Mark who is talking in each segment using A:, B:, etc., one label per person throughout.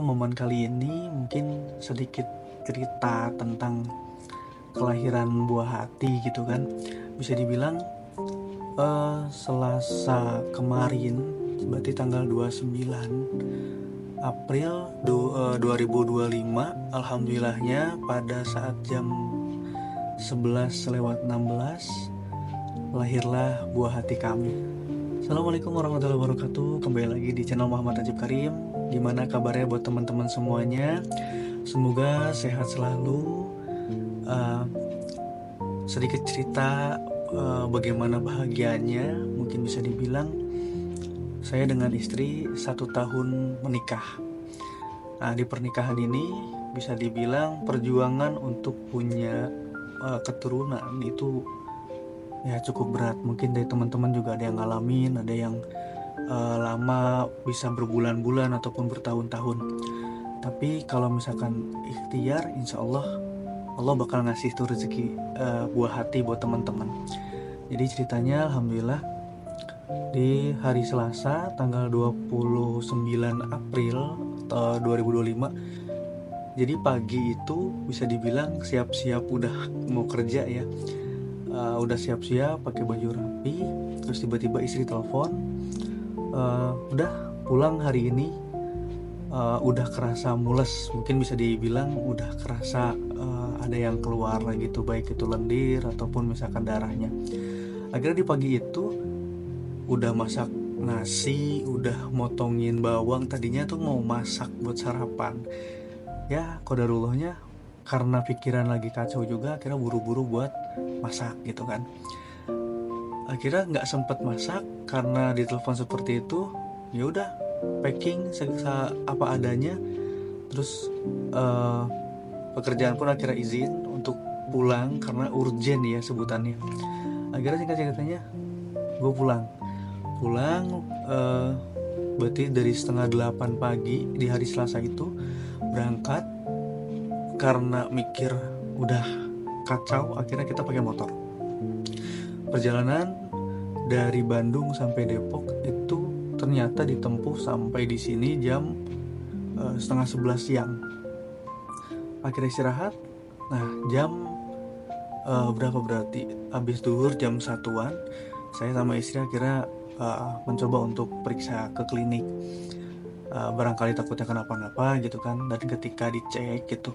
A: Momen kali ini mungkin sedikit cerita tentang kelahiran buah hati gitu kan. Bisa dibilang Selasa kemarin, berarti tanggal 29 April 2025, alhamdulillahnya pada saat jam 11:16 lahirlah buah hati kami. Assalamualaikum warahmatullahi wabarakatuh. Kembali lagi di channel Muhammad Najib Karim. Gimana kabarnya buat teman-teman semuanya? Semoga sehat selalu. Uh, Sedikit cerita bagaimana bahagianya. Mungkin bisa dibilang saya dengan istri 1 tahun menikah. Nah, di pernikahan ini bisa dibilang perjuangan untuk punya keturunan itu ya cukup berat. Mungkin dari teman-teman juga ada yang ngalamin, ada yang lama bisa berbulan-bulan ataupun bertahun-tahun. Tapi kalau misalkan ikhtiar, insya Allah bakal ngasih tuh rezeki buah hati buat teman-teman. Jadi ceritanya alhamdulillah di hari Selasa tanggal 29 April 2025. Jadi pagi itu bisa dibilang siap-siap udah mau kerja ya. Udah siap-siap pakai baju rapi, terus tiba-tiba istri telepon, udah pulang hari ini. Udah kerasa mules, mungkin bisa dibilang udah kerasa ada yang keluar gitu, baik itu lendir ataupun misalkan darahnya. Akhirnya di pagi itu udah masak nasi, udah motongin bawang, tadinya tuh mau masak buat sarapan. Ya qadarullahnya karena pikiran lagi kacau juga, akhirnya buru-buru buat masak gitu kan. Akhirnya nggak sempet masak karena ditelepon seperti itu. Ya udah packing apa adanya. Terus pekerjaan pun akhirnya izin untuk pulang karena urgent ya sebutannya. Akhirnya singkat ceritanya gue pulang berarti dari setengah 8 pagi di hari Selasa itu berangkat. Karena mikir udah kacau, akhirnya kita pakai motor. Perjalanan dari Bandung sampai Depok itu ternyata ditempuh sampai di sini jam setengah 11 siang. Akhirnya istirahat. Nah, jam berapa berarti? Habis duhur jam 1-an, saya sama istri akhirnya mencoba untuk periksa ke klinik. Barangkali takutnya kenapa-napa gitu kan. Dan ketika dicek gitu,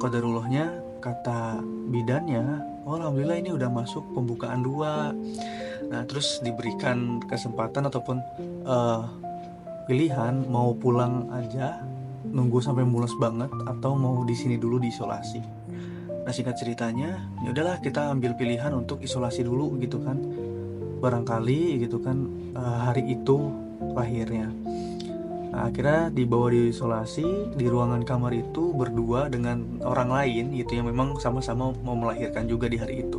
A: qadarullahnya kata bidannya, oh alhamdulillah ini udah masuk pembukaan 2. Nah, terus diberikan kesempatan ataupun pilihan mau pulang aja nunggu sampai mules banget atau mau di sini dulu diisolasi. Nah, singkat ceritanya ya udahlah kita ambil pilihan untuk isolasi dulu gitu kan. Barangkali gitu kan hari itu lahirnya. Nah, akhirnya dibawa di isolasi di ruangan kamar itu berdua dengan orang lain gitu yang memang sama-sama mau melahirkan juga di hari itu.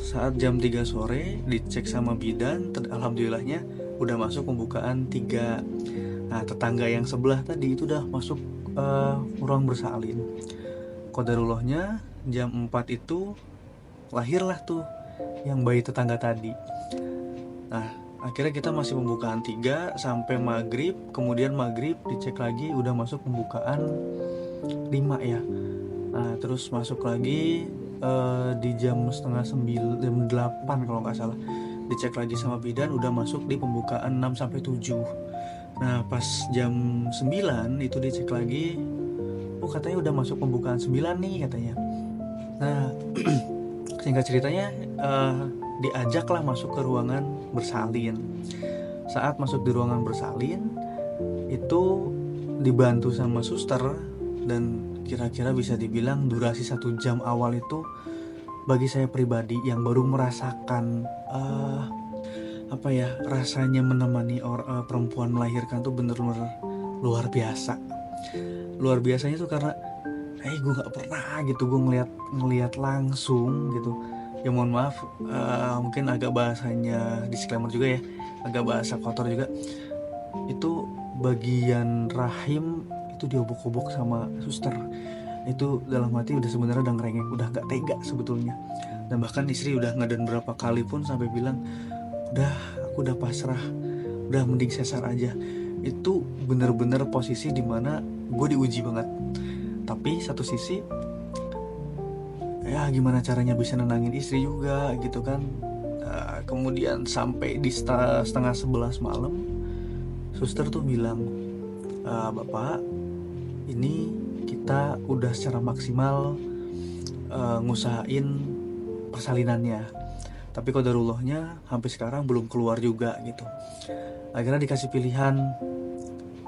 A: Saat jam 3 sore dicek sama bidan, alhamdulillahnya udah masuk pembukaan 3. Nah, tetangga yang sebelah tadi itu udah masuk ruang bersalin. Qadarullahnya jam 4 itu lahirlah tuh yang bayi tetangga tadi. Nah, akhirnya kita masih pembukaan 3 sampai maghrib. Kemudian maghrib dicek lagi udah masuk pembukaan 5 ya. Nah, terus masuk lagi di jam setengah 9, jam 8 kalau nggak salah. Dicek lagi sama bidan udah masuk di pembukaan 6 sampai 7. Nah, pas jam 9 itu dicek lagi, oh katanya udah masuk pembukaan 9 nih katanya. Nah, singkat ceritanya diajaklah masuk ke ruangan bersalin. Saat masuk di ruangan bersalin itu dibantu sama suster, dan kira-kira bisa dibilang durasi 1 jam awal itu bagi saya pribadi yang baru merasakan rasanya menemani perempuan melahirkan tuh bener-bener luar biasa. Luar biasanya tuh karena gue nggak pernah gitu gue ngelihat langsung gitu. Ya mohon maaf, mungkin agak bahasanya disclaimer juga ya, agak bahasa kotor juga. Itu bagian rahim itu diobok-obok sama suster. Itu dalam hati udah sebenarnya udah ngerengek, udah gak tega sebetulnya. Dan bahkan istri udah ngeden berapa kali pun sampai bilang, udah aku udah pasrah, udah mending sesar aja. Itu bener-bener posisi dimana gue diuji banget. Tapi satu sisi ya gimana caranya bisa nenangin istri juga gitu kan. Kemudian sampai di setengah 11 malam, suster tuh bilang, Bapak, ini kita udah secara maksimal ngusahain persalinannya, tapi qadarullahnya sampai sekarang belum keluar juga gitu. Akhirnya dikasih pilihan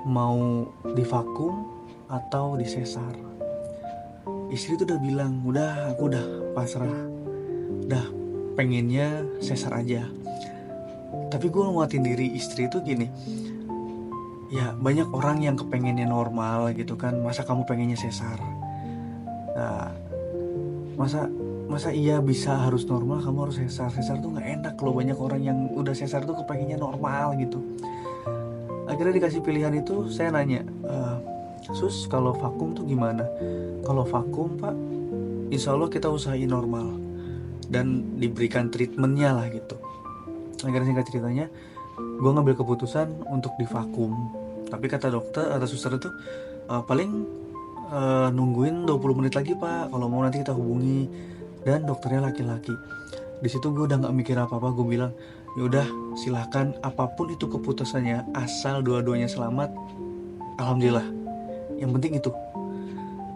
A: mau divakum atau disesar. Istri tuh udah bilang, aku udah pasrah, udah pengennya sesar aja. Tapi gue nguatin diri istri tuh gini, ya banyak orang yang kepengennya normal gitu kan, masa kamu pengennya sesar? Nah, masa iya bisa harus normal kamu harus sesar tuh nggak enak loh. Banyak orang yang udah sesar tuh kepengennya normal gitu. Akhirnya dikasih pilihan itu, saya nanya, Sus, kalau vakum tuh gimana? Kalau vakum Pak, insya Allah kita usahain normal dan diberikan treatmentnya lah gitu. Akhirnya singkat ceritanya, gue ngambil keputusan untuk divakum. Tapi kata dokter atau suster itu, paling nungguin 20 menit lagi Pak, kalau mau nanti kita hubungi. Dan dokternya laki-laki. Di situ gue udah nggak mikir apa-apa, gue bilang, yaudah silahkan apapun itu keputusannya, asal dua-duanya selamat, alhamdulillah. Yang penting itu.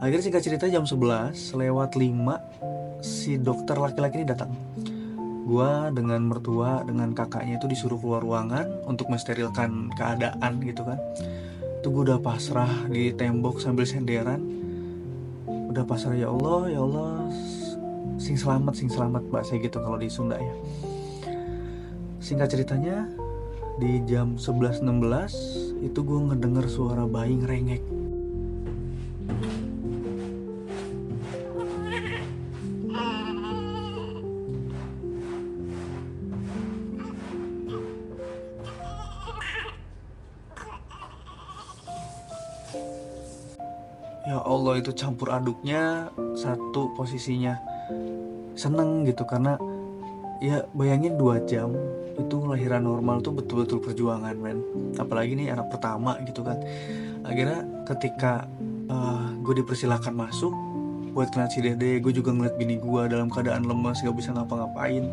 A: Akhirnya singkat cerita jam 11 lewat 5 si dokter laki-laki ini datang. Gua dengan mertua, dengan kakaknya itu disuruh keluar ruangan untuk mensterilkan keadaan gitu kan. Itu gue udah pasrah di tembok sambil senderan. Udah pasrah, ya Allah, sing selamat bahasa gitu kalau di Sunda ya. Singkat ceritanya, di jam 11.16 itu gue ngedenger suara bayi ngerengek. Ya Allah, itu campur aduknya. Satu, posisinya seneng gitu karena ya bayangin 2 jam itu lahiran normal tuh betul-betul perjuangan men. Apalagi nih anak pertama gitu kan. Akhirnya ketika gue dipersilakan masuk buat ngeliat si dede, gue juga ngeliat bini gue dalam keadaan lemas, gak bisa ngapa-ngapain.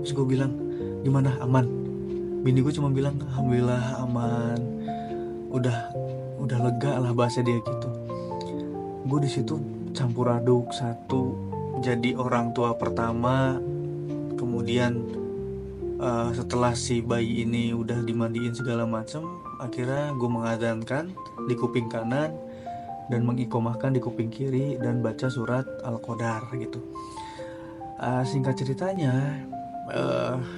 A: Terus gue bilang, gimana, aman? Bini gue cuma bilang, alhamdulillah aman, udah lega lah bahasa dia gitu. Gue di situ campur aduk. Satu, jadi orang tua pertama, kemudian setelah si bayi ini udah dimandiin segala macem, akhirnya gue mengadhankan di kuping kanan dan mengikomahkan di kuping kiri dan baca surat Al-Qadar gitu. Singkat ceritanya,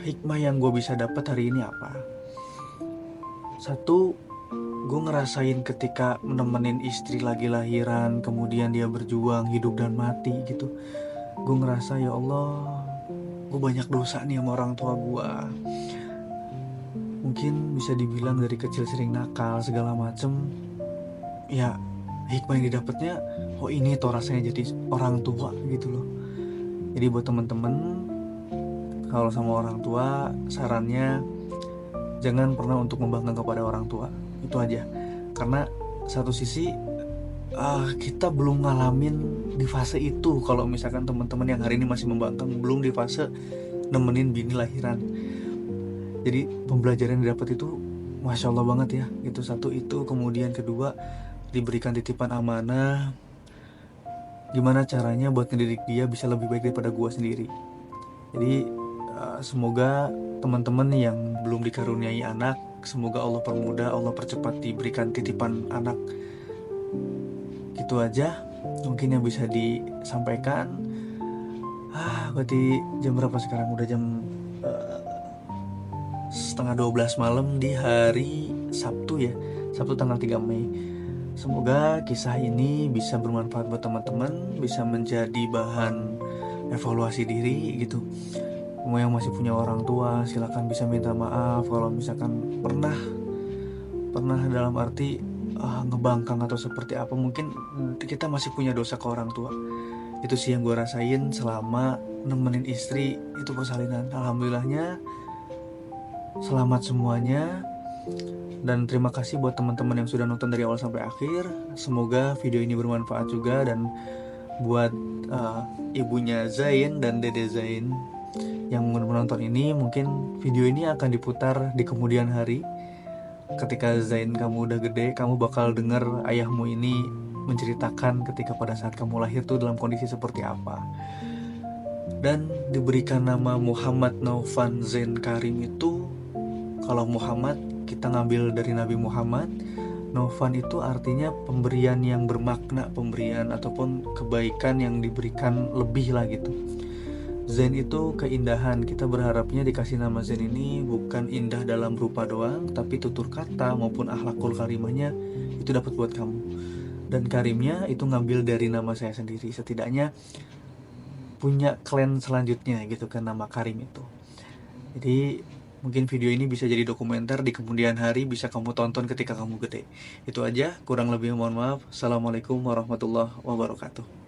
A: hikmah yang gue bisa dapat hari ini apa? Satu, gue ngerasain ketika menemenin istri lagi lahiran, kemudian dia berjuang hidup dan mati gitu. Gue ngerasa, ya Allah, gue banyak dosa nih sama orang tua gue. Mungkin bisa dibilang dari kecil sering nakal segala macem. Ya hikmah yang didapatnya, oh ini tuh rasanya jadi orang tua gitu loh. Jadi buat temen-temen, kalau sama orang tua, sarannya jangan pernah untuk membangkang kepada orang tua. Itu aja. Karena satu sisi kita belum ngalamin di fase itu. Kalau misalkan teman-teman yang hari ini masih membangkang, belum di fase nemenin bini lahiran. Jadi pembelajaran yang didapat itu Masya Allah banget ya. Itu satu itu. Kemudian kedua, diberikan titipan amanah. Gimana caranya buat ngedidik dia bisa lebih baik daripada gue sendiri. Jadi semoga teman-teman yang belum dikaruniai anak, semoga Allah permudah, Allah percepat diberikan titipan anak. Gitu aja mungkin yang bisa disampaikan. Berarti jam berapa sekarang? Udah jam setengah 12 malam di hari Sabtu ya, Sabtu tanggal 3 Mei. Semoga kisah ini bisa bermanfaat buat teman-teman, bisa menjadi bahan evaluasi diri gitu. Mau yang masih punya orang tua, silakan bisa minta maaf kalau misalkan pernah dalam arti ngebangkang atau seperti apa. Mungkin kita masih punya dosa ke orang tua. Itu sih yang gue rasain selama nemenin istri itu persalinan. Alhamdulillahnya selamat semuanya. Dan terima kasih buat teman-teman yang sudah nonton dari awal sampai akhir. Semoga video ini bermanfaat juga. Dan buat ibunya Zain dan dede Zain yang menonton ini, mungkin video ini akan diputar di kemudian hari. Ketika Zain kamu udah gede, kamu bakal dengar ayahmu ini menceritakan ketika pada saat kamu lahir tuh dalam kondisi seperti apa. Dan diberikan nama Muhammad Naufan Zain Karim itu, kalau Muhammad kita ngambil dari Nabi Muhammad, Naufan itu artinya pemberian yang bermakna, pemberian ataupun kebaikan yang diberikan lebih lah gitu. Zain itu keindahan. Kita berharapnya dikasih nama Zain ini bukan indah dalam rupa doang, tapi tutur kata maupun akhlakul karimahnya itu dapat buat kamu. Dan karimnya itu ngambil dari nama saya sendiri. Setidaknya punya klan selanjutnya gitu kan, nama Karim itu. Jadi mungkin video ini bisa jadi dokumenter di kemudian hari, bisa kamu tonton ketika kamu gede. Itu aja, kurang lebih mohon maaf. Assalamualaikum warahmatullahi wabarakatuh.